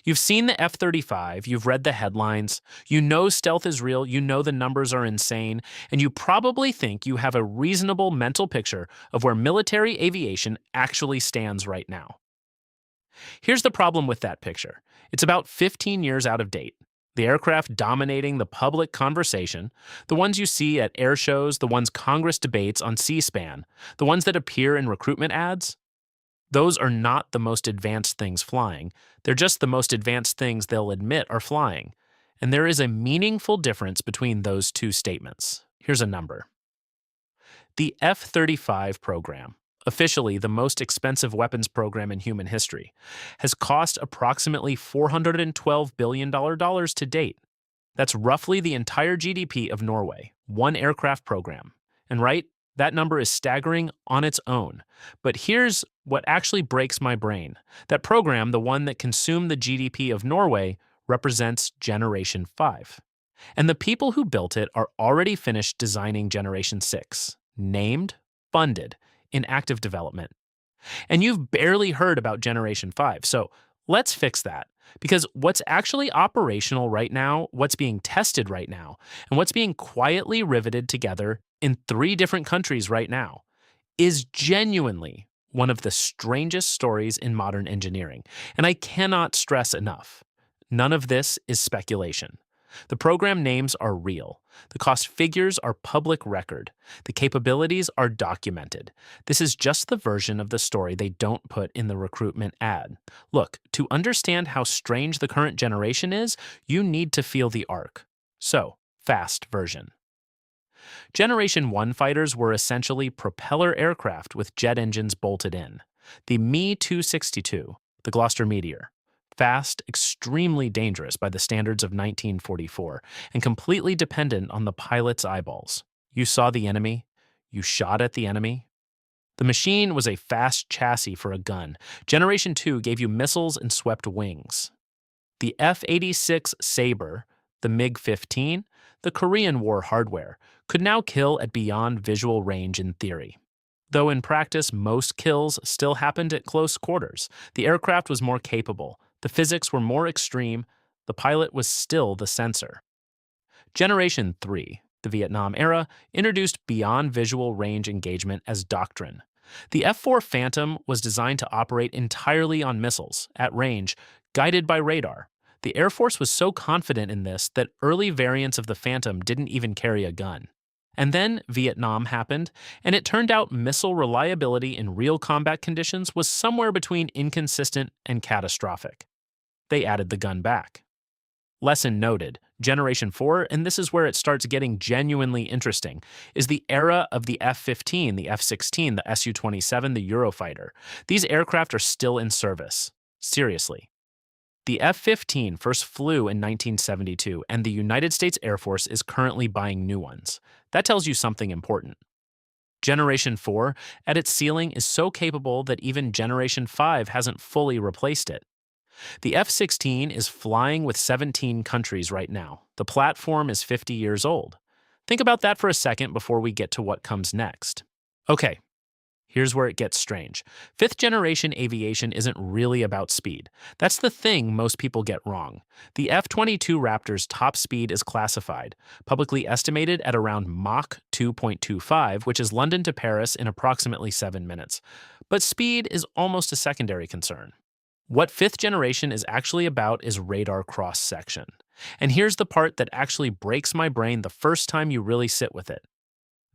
You've seen the F-35, you've read the headlines, you know stealth is real, you know the numbers are insane, and you probably think you have a reasonable mental picture of where military aviation actually stands right now. Here's the problem with that picture. It's about 15 years out of date. The aircraft dominating the public conversation, the ones you see at air shows, the ones Congress debates on C-SPAN, the ones that appear in recruitment ads, those are not the most advanced things flying. They're just the most advanced things they'll admit are flying. And there is a meaningful difference between those two statements. Here's a number. The F-35 program, officially the most expensive weapons program in human history, has cost approximately $412 billion to date. That's roughly the entire GDP of Norway, one aircraft program. And right, that number is staggering on its own. But here's what actually breaks my brain. That program, the one that consumed the GDP of Norway, represents Generation 5. And the people who built it are already finished designing Generation 6, named, funded, in active development. And you've barely heard about Generation 5, so let's fix that. Because what's actually operational right now, what's being tested right now, and what's being quietly riveted together in 3 different countries right now is genuinely one of the strangest stories in modern engineering. And I cannot stress enough, none of this is speculation. The program names are real. The cost figures are public record. The capabilities are documented. This is just the version of the story they don't put in the recruitment ad. Look, to understand how strange the current generation is, you need to feel the arc. So, fast version. Generation 1 fighters were essentially propeller aircraft with jet engines bolted in. The Me-262, the Gloucester Meteor. Fast, extremely dangerous by the standards of 1944, and completely dependent on the pilot's eyeballs. You saw the enemy, you shot at the enemy. The machine was a fast chassis for a gun. Generation 2 gave you missiles and swept wings. The F-86 Sabre, the MiG-15, the Korean War hardware, could now kill at beyond visual range in theory. Though in practice most kills still happened at close quarters, the aircraft was more capable. The physics were more extreme, the pilot was still the sensor. Generation 3, the Vietnam era, introduced beyond visual range engagement as doctrine. The F-4 Phantom was designed to operate entirely on missiles, at range, guided by radar. The Air Force was so confident in this that early variants of the Phantom didn't even carry a gun. And then Vietnam happened, and it turned out missile reliability in real combat conditions was somewhere between inconsistent and catastrophic. They added the gun back. Lesson noted, Generation 4, and this is where it starts getting genuinely interesting, is the era of the F-15, the F-16, the Su-27, the Eurofighter. These aircraft are still in service. Seriously. The F-15 first flew in 1972, and the United States Air Force is currently buying new ones. That tells you something important. Generation 4, at its ceiling, is so capable that even Generation 5 hasn't fully replaced it. The F-16 is flying with 17 countries right now. The platform is 50 years old. Think about that for a second before we get to what comes next. Okay, here's where it gets strange. 5th generation aviation isn't really about speed. That's the thing most people get wrong. The F-22 Raptor's top speed is classified, publicly estimated at around Mach 2.25, which is London to Paris in approximately 7 minutes. But speed is almost a secondary concern. What 5th generation is actually about is radar cross-section. And here's the part that actually breaks my brain the first time you really sit with it.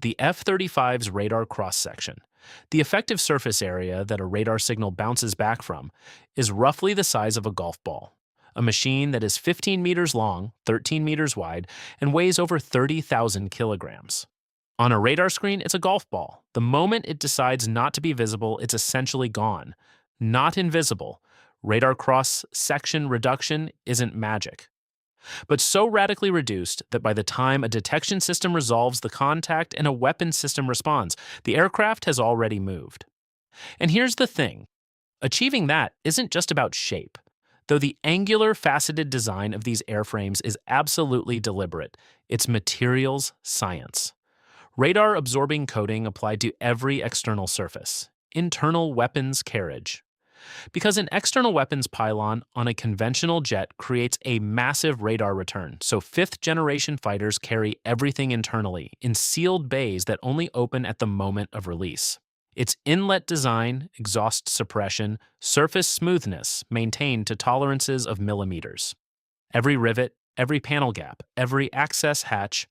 The F-35's radar cross-section. The effective surface area that a radar signal bounces back from is roughly the size of a golf ball. A machine that is 15 meters long, 13 meters wide, and weighs over 30,000 kilograms. On a radar screen, it's a golf ball. The moment it decides not to be visible, it's essentially gone. Not invisible. Radar cross-section reduction isn't magic. But so radically reduced that by the time a detection system resolves the contact and a weapon system responds, the aircraft has already moved. And here's the thing. Achieving that isn't just about shape. Though the angular, faceted design of these airframes is absolutely deliberate, it's materials science. Radar-absorbing coating applied to every external surface. Internal weapons carriage. Because an external weapons pylon on a conventional jet creates a massive radar return, so fifth-generation fighters carry everything internally in sealed bays that only open at the moment of release. Its inlet design, exhaust suppression, surface smoothness maintained to tolerances of millimeters. Every rivet, every panel gap, every access hatch,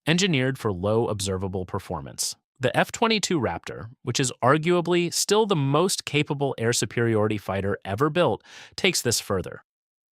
engineered for low observable performance. The F-22 Raptor, which is arguably still the most capable air superiority fighter ever built, takes this further.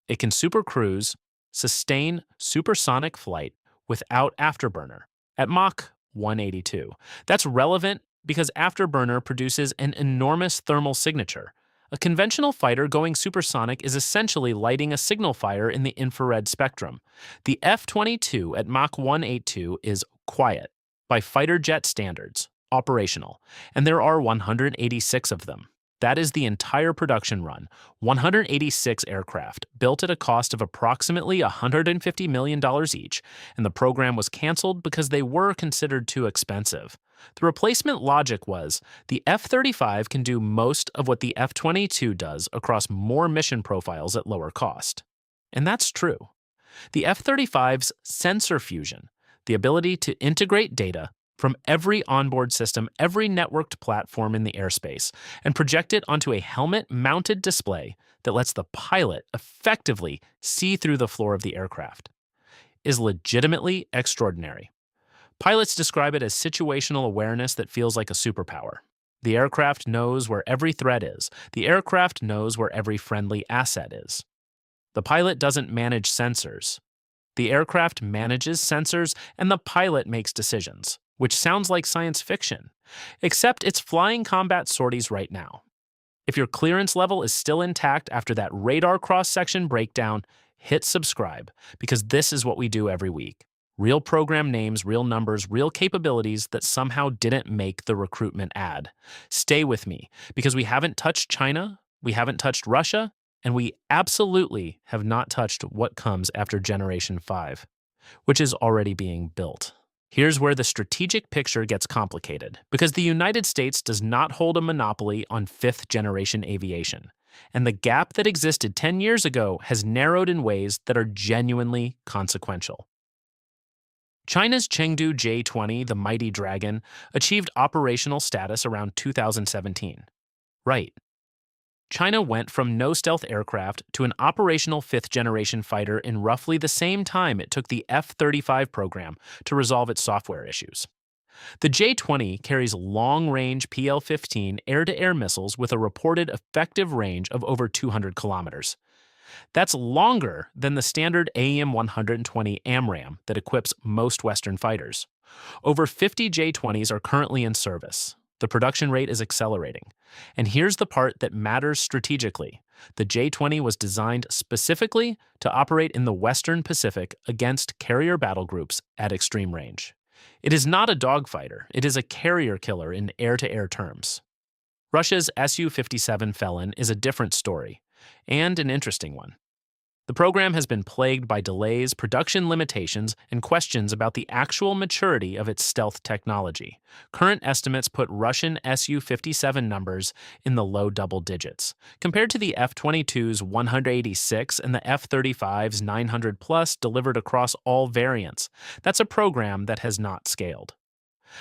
It can supercruise, sustain supersonic flight without afterburner at Mach 182. That's relevant because afterburner produces an enormous thermal signature. A conventional fighter going supersonic is essentially lighting a signal fire in the infrared spectrum. The F-22 at Mach 182 is quiet, by fighter jet standards, operational, and there are 186 of them. That is the entire production run, 186 aircraft, built at a cost of approximately $150 million each, and the program was canceled because they were considered too expensive. The replacement logic was the F-35 can do most of what the F-22 does across more mission profiles at lower cost. And that's true. The F-35's sensor fusion, the ability to integrate data from every onboard system, every networked platform in the airspace, and project it onto a helmet-mounted display that lets the pilot effectively see through the floor of the aircraft, is legitimately extraordinary. Pilots describe it as situational awareness that feels like a superpower. The aircraft knows where every threat is. The aircraft knows where every friendly asset is. The pilot doesn't manage sensors. The aircraft manages sensors, and the pilot makes decisions, which sounds like science fiction, except it's flying combat sorties right now. If your clearance level is still intact after that radar cross-section breakdown, hit subscribe, because this is what we do every week. Real program names, real numbers, real capabilities that somehow didn't make the recruitment ad. Stay with me, because we haven't touched China, we haven't touched Russia, and we absolutely have not touched what comes after Generation 5, which is already being built. Here's where the strategic picture gets complicated, because the United States does not hold a monopoly on fifth-generation aviation, and the gap that existed 10 years ago has narrowed in ways that are genuinely consequential. China's Chengdu J-20, the Mighty Dragon, achieved operational status around 2017. Right. China went from no stealth aircraft to an operational fifth-generation fighter in roughly the same time it took the F-35 program to resolve its software issues. The J-20 carries long-range PL-15 air-to-air missiles with a reported effective range of over 200 kilometers. That's longer than the standard AIM-120 AMRAAM that equips most Western fighters. Over 50 J-20s are currently in service. The production rate is accelerating. And here's the part that matters strategically. The J-20 was designed specifically to operate in the Western Pacific against carrier battle groups at extreme range. It is not a dogfighter. It is a carrier killer in air-to-air terms. Russia's Su-57 Felon is a different story, and an interesting one. The program has been plagued by delays, production limitations, and questions about the actual maturity of its stealth technology. Current estimates put Russian Su-57 numbers in the low double digits. Compared to the F-22's 186 and the F-35's 900+ delivered across all variants, that's a program that has not scaled.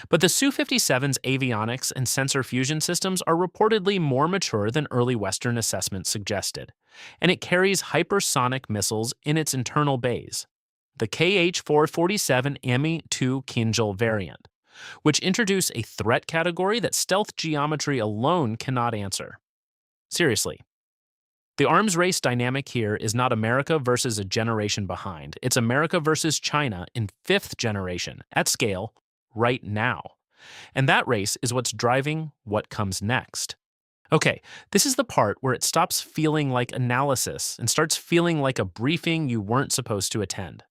But the Su-57's avionics and sensor fusion systems are reportedly more mature than early Western assessments suggested, and it carries hypersonic missiles in its internal bays, the KH-447 AMI-2 Kinjal variant, which introduce a threat category that stealth geometry alone cannot answer. Seriously. The arms race dynamic here is not America versus a generation behind. It's America versus China in fifth generation, at scale, right now. And that race is what's driving what comes next. Okay, this is the part where it stops feeling like analysis and starts feeling like a briefing you weren't supposed to attend.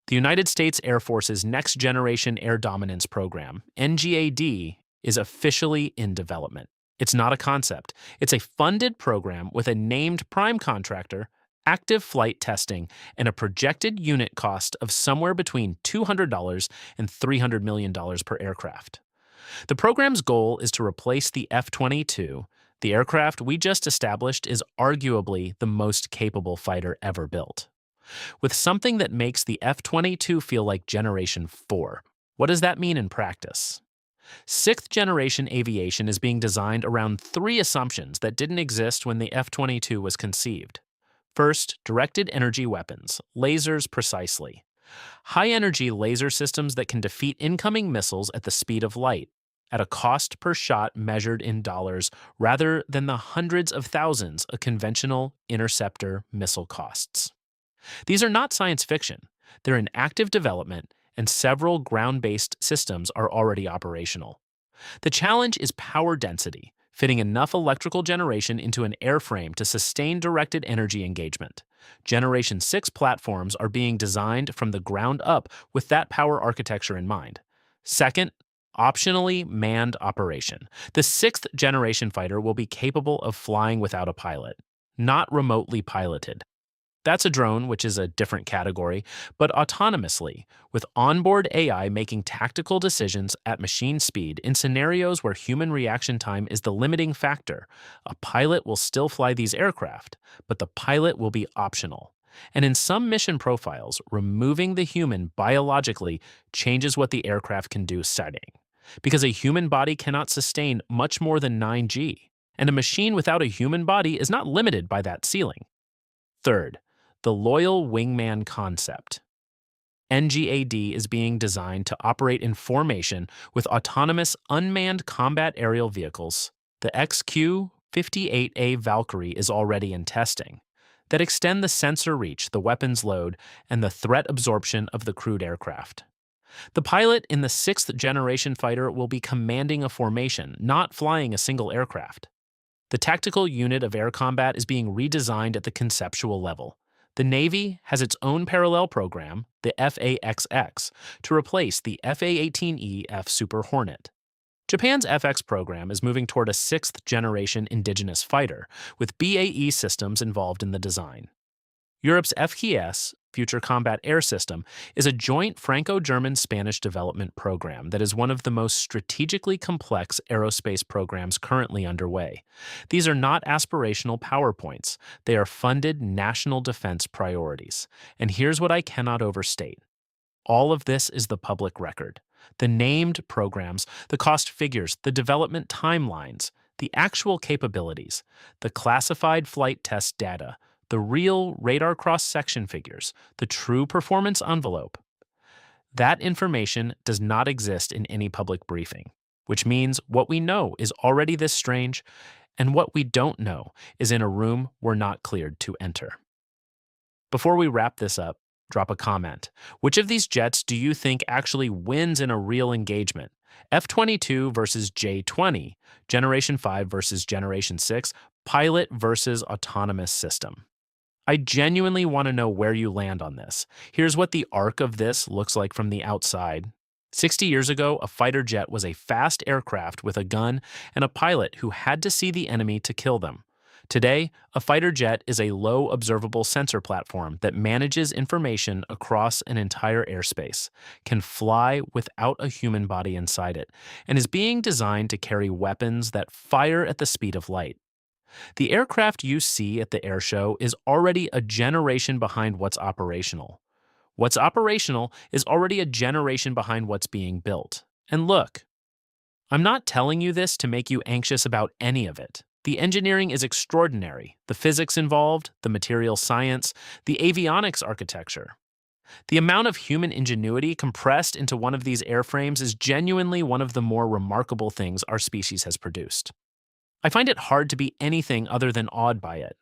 The United States Air Force's Next Generation Air Dominance Program, NGAD, is officially in development. It's not a concept. It's a funded program with a named prime contractor, active flight testing, and a projected unit cost of somewhere between $200 and $300 million per aircraft. The program's goal is to replace the F-22, The aircraft we just established is arguably the most capable fighter ever built. With something that makes the F-22 feel like Generation 4. What does that mean in practice? Sixth generation aviation is being designed around three assumptions that didn't exist when the F-22 was conceived. First, directed energy weapons, lasers precisely. High-energy laser systems that can defeat incoming missiles at the speed of light, at a cost per shot measured in dollars rather than the hundreds of thousands a conventional interceptor missile costs. These are not science fiction. They're in active development, and several ground-based systems are already operational. The challenge is power density, fitting enough electrical generation into an airframe to sustain directed energy engagement. Generation 6 platforms are being designed from the ground up with that power architecture in mind. Second, optionally manned operation. The sixth generation fighter will be capable of flying without a pilot, not remotely piloted. That's a drone, which is a different category, but autonomously, with onboard AI making tactical decisions at machine speed in scenarios where human reaction time is the limiting factor. A pilot will still fly these aircraft, but the pilot will be optional. And in some mission profiles, removing the human biologically changes what the aircraft can do setting. Because a human body cannot sustain much more than 9G, and a machine without a human body is not limited by that ceiling. Third, the loyal wingman concept. NGAD is being designed to operate in formation with autonomous unmanned combat aerial vehicles. The XQ-58A Valkyrie is already in testing, that extend the sensor reach, the weapons load, and the threat absorption of the crewed aircraft. The pilot in the sixth generation fighter will be commanding a formation, not flying a single aircraft. The tactical unit of air combat is being redesigned at the conceptual level. The Navy has its own parallel program, the FA-XX, to replace the FA-18E F Super Hornet. Japan's FX program is moving toward a sixth-generation indigenous fighter, with BAE Systems involved in the design. Europe's FKS, Future Combat Air System, is a joint Franco-German-Spanish development program that is one of the most strategically complex aerospace programs currently underway. These are not aspirational PowerPoints. They are funded national defense priorities. And here's what I cannot overstate. All of this is the public record. The named programs, the cost figures, the development timelines, the actual capabilities, the classified flight test data, the real radar cross-section figures, the true performance envelope. That information does not exist in any public briefing, which means what we know is already this strange, and what we don't know is in a room we're not cleared to enter. Before we wrap this up, drop a comment. Which of these jets do you think actually wins in a real engagement? F-22 versus J-20, Generation 5 versus Generation 6, pilot versus autonomous system. I genuinely want to know where you land on this. Here's what the arc of this looks like from the outside. 60 years ago, a fighter jet was a fast aircraft with a gun and a pilot who had to see the enemy to kill them. Today, a fighter jet is a low observable sensor platform that manages information across an entire airspace, can fly without a human body inside it, and is being designed to carry weapons that fire at the speed of light. The aircraft you see at the air show is already a generation behind what's operational. What's operational is already a generation behind what's being built. And look, I'm not telling you this to make you anxious about any of it. The engineering is extraordinary, the physics involved, the material science, the avionics architecture. The amount of human ingenuity compressed into one of these airframes is genuinely one of the more remarkable things our species has produced. I find it hard to be anything other than awed by it.